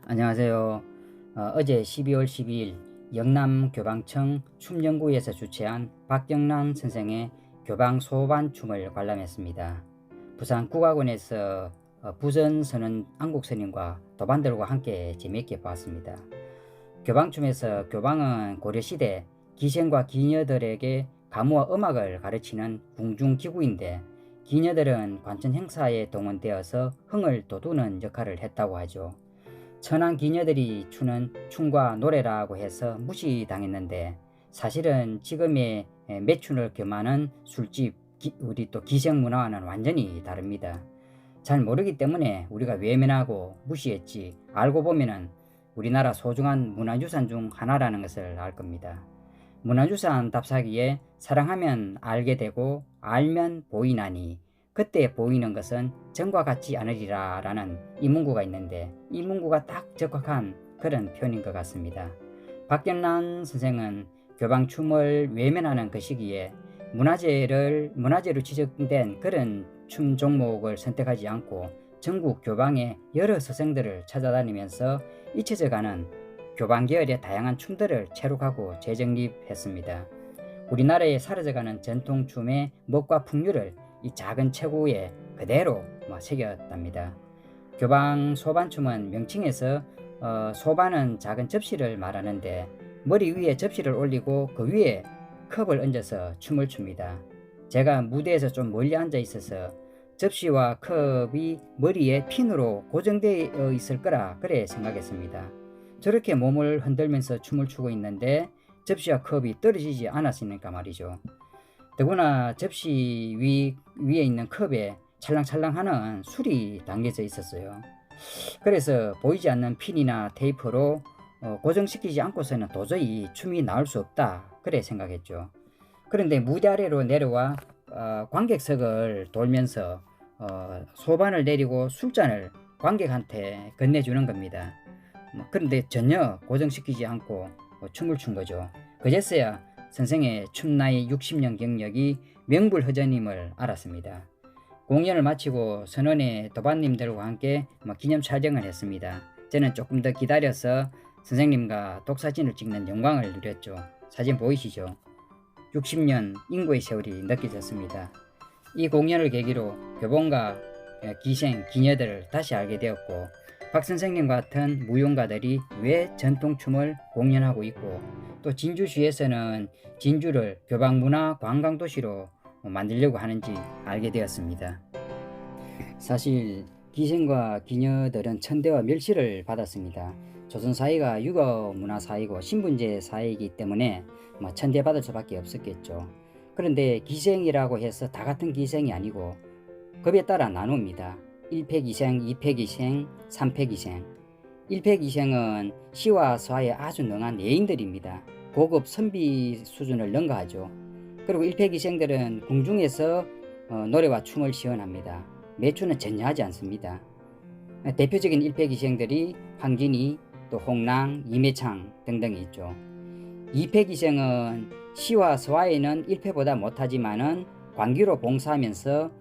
안녕하세요. 어제 12월 12일 영남교방청 춤연구회에서 주최한 박경란 선생의 교방 소반춤을 관람했습니다. 부산 국악원에서 부전선언 안국스님과 도반들과 함께 재미있게 보았습니다. 교방춤에서 교방은 고려시대 기생과 기녀들에게 가무와 음악을 가르치는 궁중기구인데, 기녀들은 관천 행사에 동원되어서 흥을 돋우는 역할을 했다고 하죠. 천한 기녀들이 추는 춤과 노래라고 해서 무시당했는데, 사실은 지금의 매춘을 겸하는 술집, 우리 또 기생문화와는 완전히 다릅니다. 잘 모르기 때문에 우리가 외면하고 무시했지, 알고 보면은 우리나라 소중한 문화유산 중 하나라는 것을 알 겁니다. 문화유산 답사기에 사랑하면 알게 되고 알면 보이나니 그때 보이는 것은 전과 같지 않으리라 라는 이 문구가 있는데, 이 문구가 딱 적합한 그런 표현인 것 같습니다. 박경란 선생은 교방춤을 외면하는 그 시기에 문화재로 지적된 그런 춤 종목을 선택하지 않고 전국 교방의 여러 서생들을 찾아다니면서 잊혀져가는 교방 계열의 다양한 춤들을 채록하고 재정립했습니다. 우리나라에 사라져가는 전통춤의 멋과 풍류를 이 작은 체구에 그대로 새겼답니다. 교방 소반춤은 명칭에서 소반은 작은 접시를 말하는데, 머리 위에 접시를 올리고 그 위에 컵을 얹어서 춤을 춥니다. 제가 무대에서 좀 멀리 앉아 있어서 접시와 컵이 머리에 핀으로 고정되어 있을 거라 그래 생각했습니다. 저렇게 몸을 흔들면서 춤을 추고 있는데 접시와 컵이 떨어지지 않았으니까 말이죠. 더구나 접시 위에 있는 컵에 찰랑찰랑하는 술이 담겨져 있었어요. 그래서 보이지 않는 핀이나 테이프로 고정시키지 않고서는 도저히 춤이 나올 수 없다 그래 생각했죠. 그런데 무대 아래로 내려와 관객석을 돌면서 소반을 내리고 술잔을 관객한테 건네주는 겁니다. 그런데 전혀 고정시키지 않고 춤을 춘 거죠. 그제서야 선생의 춤 나이 60년 경력이 명불허전임을 알았습니다. 공연을 마치고 선원의 도반님들과 함께 기념 촬영을 했습니다. 저는 조금 더 기다려서 선생님과 독사진을 찍는 영광을 누렸죠. 사진 보이시죠? 60년 인고의 세월이 느껴졌습니다. 이 공연을 계기로 교본과 기생, 기녀들을 다시 알게 되었고, 박 선생님 같은 무용가들이 왜 전통춤을 공연하고 있고, 또 진주시에서는 진주를 교방문화 관광도시로 만들려고 하는지 알게 되었습니다. 사실 기생과 기녀들은 천대와 멸시를 받았습니다. 조선사회가 유교문화사회고 신분제 사회이기 때문에 천대받을 수밖에 없었겠죠. 그런데 기생이라고 해서 다 같은 기생이 아니고 급에 따라 나눕니다. 1패기생, 2패기생, 3패기생. 1패기생은 시와 서화에 아주 능한 예인들입니다. 고급 선비 수준을 능가하죠. 그리고 1패기생들은 궁중에서 노래와 춤을 시연합니다. 매춘은 전혀 하지 않습니다. 대표적인 1패기생들이 황진이, 또 홍랑, 이매창 등등이 있죠. 2패기생은 시와 서화에는 1패보다 못하지만은 관기로 봉사하면서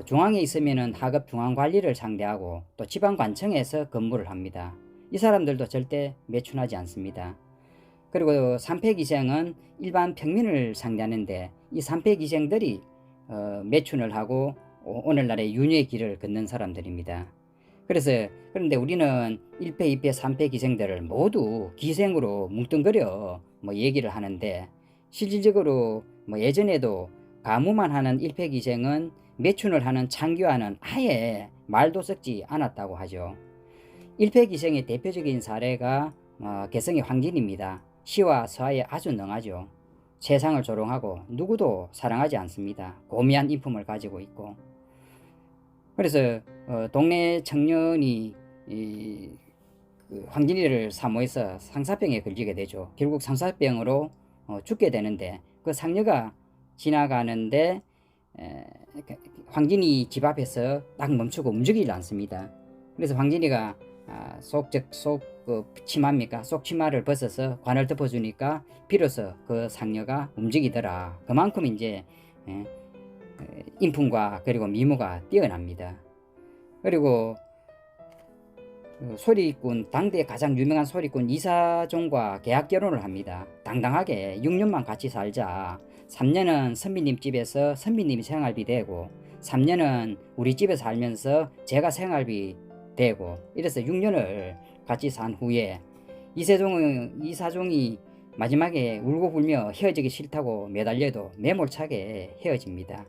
중앙에 있으면은 하급 중앙관리를 상대하고 또 지방관청에서 근무를 합니다. 이 사람들도 절대 매춘하지 않습니다. 그리고 3패기생은 일반 평민을 상대하는데, 이 3패기생들이 매춘을 하고 오늘날의 윤회의 길을 걷는 사람들입니다. 그런데 우리는 1패, 2패, 3패 기생들을 모두 기생으로 뭉뚱그려 얘기를 하는데, 실질적으로 예전에도 가무만 하는 1패 기생은 매춘을 하는 창교와는 아예 말도 섞지 않았다고 하죠. 1패 기생의 대표적인 사례가 개성의 황진입니다. 시와 서화에 아주 능하죠. 세상을 조롱하고 누구도 사랑하지 않습니다. 고미한 인품을 가지고 있고. 그래서 동네 청년이 그 황진이를 사모해서 상사병에 걸리게 되죠. 결국 상사병으로 죽게 되는데, 그 상녀가 지나가는데 황진이 집 앞에서 딱 멈추고 움직이질 않습니다. 그래서 황진이가 속 치마입니까? 속 치마를 벗어서 관을 덮어주니까 비로소 그 상녀가 움직이더라. 그만큼 이제 인품과 그리고 미모가 뛰어납니다. 그리고 소리꾼, 당대 가장 유명한 소리꾼 이사종과 계약 결혼을 합니다. 당당하게 6년만 같이 살자. 3년은 선비님 집에서 선비님이 생활비 되고 3년은 우리 집에서 살면서 제가 생활비 되고 이래서 6년을 같이 산 후에 이사종이 마지막에 울고불며 헤어지기 싫다고 매달려도 매몰차게 헤어집니다.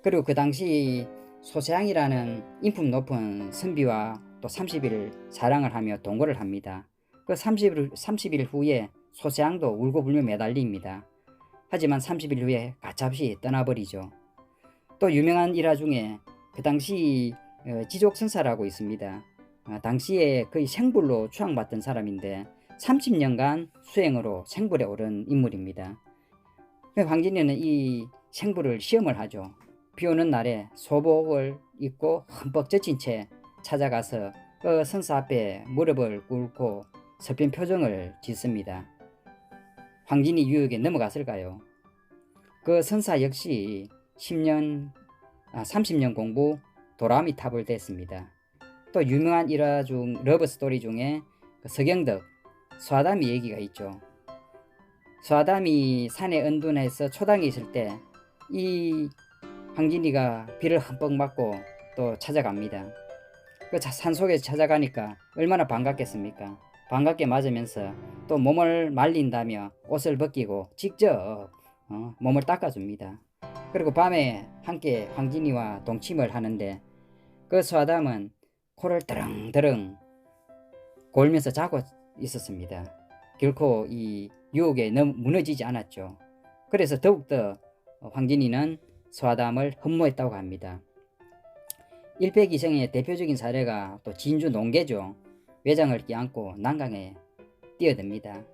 그리고 그 당시 소세양이라는 인품 높은 선비와 또 30일 사랑을 하며 동거를 합니다. 그 30일 후에 소세양도 울고불며 매달립니다. 하지만 30일 후에 가차없이 떠나버리죠. 또 유명한 일화 중에 그 당시 지족선사라고 있습니다. 당시에 거의 생불로 추앙받던 사람인데 30년간 수행으로 생불에 오른 인물입니다. 황진이는 이 생불을 시험을 하죠. 비 오는 날에 소복을 입고 흠뻑 젖힌 채 찾아가서 그 선사 앞에 무릎을 꿇고 서편 표정을 짓습니다. 황진이 유혹에 넘어갔을까요? 그 선사 역시 30년 공부 도라미 탑을 댔습니다. 또 유명한 일화 중 러브 스토리 중에 그 서경덕, 서아담이 얘기가 있죠. 서아담이 산에 은둔해서 초당에 있을 때 이 황진이가 비를 흠뻑 맞고 또 찾아갑니다. 그 산속에 찾아가니까 얼마나 반갑겠습니까? 반갑게 맞으면서 또 몸을 말린다며 옷을 벗기고 직접 몸을 닦아줍니다. 그리고 밤에 함께 황진이와 동침을 하는데 그 서아담은 코를 드렁드렁 골면서 자고 있었습니다. 결코 이 유혹에 무너지지 않았죠. 그래서 더욱더 황진이는 서아담을 흠모했다고 합니다. 일패기생의 대표적인 사례가 또 진주 농계죠. 외장을 끼안고 난강에 뛰어듭니다.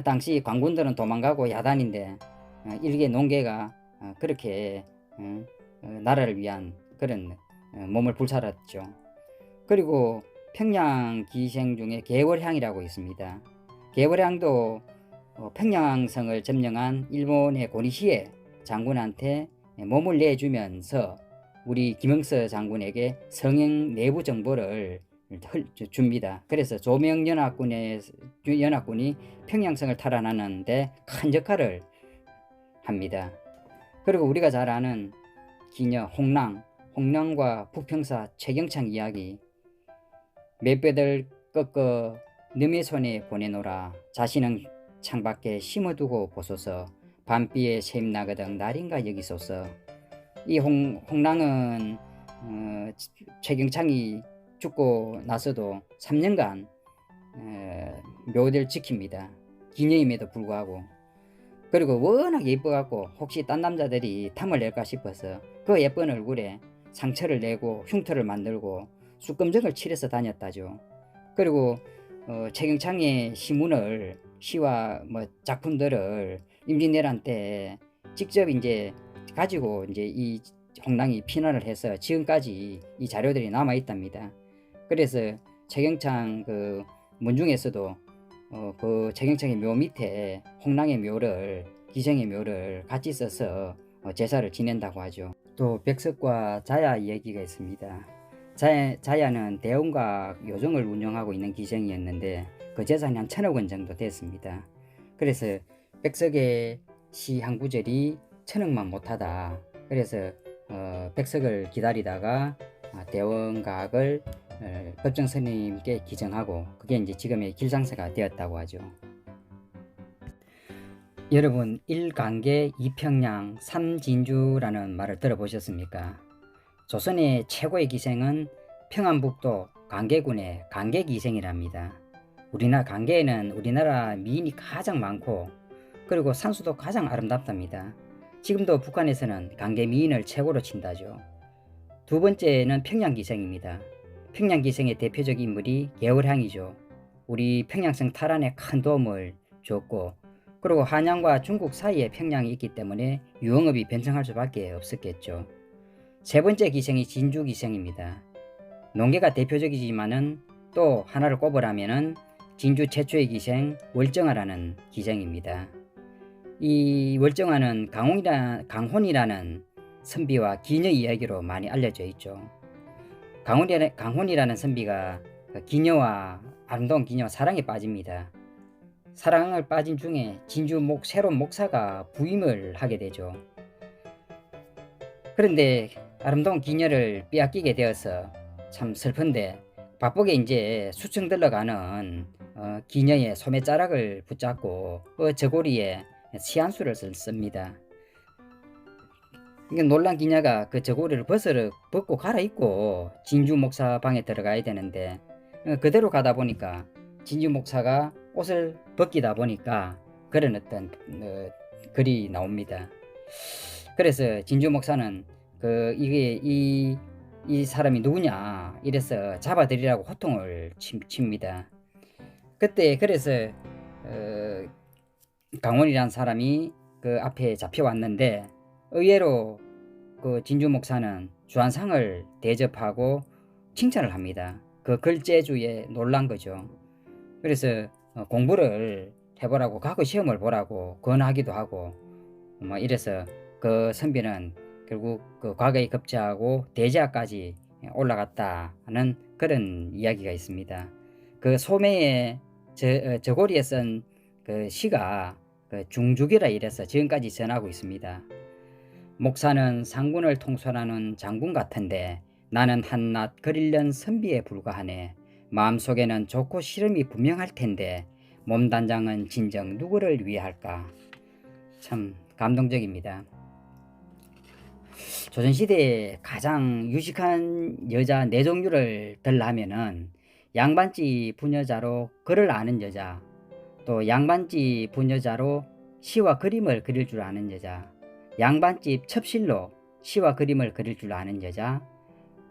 당시 관군들은 도망가고 야단인데 일개 농계가 그렇게 나라를 위한 그런 몸을 불살았죠. 그리고 평양 기생 중에 개월향이라고 있습니다. 개월향도 평양성을 점령한 일본의 고니시에 장군한테 몸을 내주면서 우리 김영서 장군에게 성행 내부 정보를 줍니다. 그래서 조명연합군이 평양성을 탈환하는데 큰 역할을 합니다. 그리고 우리가 잘 아는 기녀 홍랑과 북평사 최경창 이야기. 몇 뼈들 꺾어 너의 손에 보내노라. 자신은 창밖에 심어두고 보소서. 밤비에 샘 나거든 날인가 여기소서. 이 홍랑은 최경창이 죽고 나서도 3년간 묘대를 지킵니다. 기녀임에도 불구하고. 그리고 워낙 예뻐갖고 혹시 딴 남자들이 탐을 낼까 싶어서 그 예쁜 얼굴에 상처를 내고 흉터를 만들고 쑥검정을 칠해서 다녔다죠. 그리고 최경창의 시와 작품들을 임진왜란 때 직접 이제 가지고 이제 이 홍랑이 피난을 해서 지금까지 이 자료들이 남아 있답니다. 그래서 최경창 그 문중에서도 그 최경창의 묘 밑에 홍랑의 묘를 기생의 묘를 같이 써서 제사를 지낸다고 하죠. 또 백석과 자야 얘기가 있습니다. 자야는 대원각 요정을 운영하고 있는 기생이었는데 그 재산이 한 1,000억 원 정도 됐습니다. 그래서 백석의 시 한 구절이 1,000억만 못하다. 그래서 백석을 기다리다가 대원각을 법정스님께 기증하고 그게 이제 지금의 길상사가 되었다고 하죠. 여러분 1강계 2평양 3진주라는 말을 들어보셨습니까? 조선의 최고의 기생은 평안북도 강계군의 강계기생이랍니다. 우리나라 강계에는 우리나라 미인이 가장 많고 그리고 산수도 가장 아름답답니다. 지금도 북한에서는 강계 미인을 최고로 친다죠. 두 번째는 평양기생입니다. 평양기생의 대표적 인물이 개월향이죠. 우리 평양성 탈환에 큰 도움을 줬고 그리고 한양과 중국 사이에 평양이 있기 때문에 유흥업이 변성할 수밖에 없었겠죠. 세 번째 기생이 진주기생입니다. 농계가 대표적이지만은 또 하나를 꼽으라면은 진주 최초의 기생 월정화라는 기생입니다. 이 월정화는 강혼이라는 선비와 기녀 이야기로 많이 알려져 있죠. 강혼이라는 선비가 그 기녀와 아름다운 기녀와 사랑에 빠집니다. 사랑을 빠진 중에 새로운 목사가 부임을 하게 되죠. 그런데 아름다운 기녀를 빼앗기게 되어서 참 슬픈데, 바쁘게 이제 수청 들러가는 기녀의 소매자락을 붙잡고 저고리에 시한수를 씁니다. 놀란 기녀가 그 저고리를 벗고 갈아입고 진주 목사 방에 들어가야 되는데, 그대로 가다 보니까 진주 목사가 옷을 벗기다 보니까 그런 어떤 글이 나옵니다. 그래서 진주 목사는 이게 이 사람이 누구냐 이래서 잡아들이라고 호통을 칩니다. 그때 그래서 강원이라는 사람이 그 앞에 잡혀왔는데, 의외로 그 진주 목사는 주한상을 대접하고 칭찬을 합니다. 그 글재주에 놀란 거죠. 그래서 공부를 해보라고, 과거 시험을 보라고 권하기도 하고 이래서 그 선비는 결국 그 과거에 급제하고 대제하까지 올라갔다는 그런 이야기가 있습니다. 그 소매에 저고리에 쓴 그 시가 그 중죽이라 이래서 지금까지 전하고 있습니다. 목사는 상군을 통솔하는 장군 같은데 나는 한낱 그릴련 선비에 불과하네. 마음속에는 좋고 싫음이 분명할 텐데 몸단장은 진정 누구를 위할까? 참 감동적입니다. 조선시대에 가장 유식한 여자 4종류를 들라면은 양반집 부녀자로 글을 아는 여자, 또 양반집 부녀자로 시와 그림을 그릴 줄 아는 여자, 양반집 첩실로 시와 그림을 그릴 줄 아는 여자,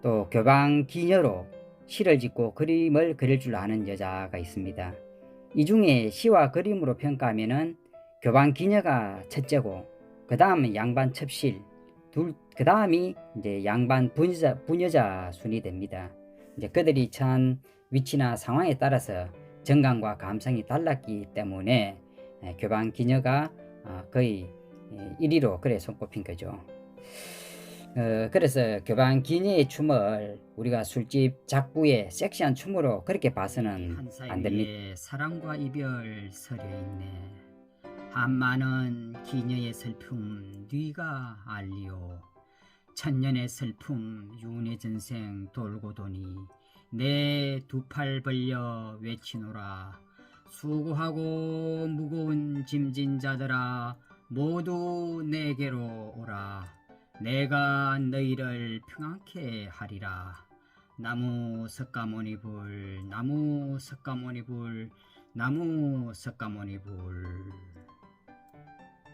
또 교방 기녀로 시를 짓고 그림을 그릴 줄 아는 여자가 있습니다. 이 중에 시와 그림으로 평가하면은 교방 기녀가 첫째고, 그 다음은 양반 첩실, 그 다음이 이제 양반 부녀자 순이 됩니다. 이제 그들이 처한 위치나 상황에 따라서 정감과 감성이 달랐기 때문에 교방 기녀가 거의 1위로 그래 손꼽힌 거죠. 그래서 교방 기녀의 춤을 우리가 술집 작부의 섹시한 춤으로 그렇게 봐서는 안 됩니다. 사랑과 이별 서려 있네. 한마는 기녀의 슬픔 네가 알리오. 천년의 슬픔 윤회 전생 돌고 도니 내 두 팔 벌려 외치노라. 수고하고 무거운 짐진 자들아 모두 내게로 오라. 내가 너희를 평안케 하리라. 나무 석가모니불 나무 석가모니불 나무 석가모니불.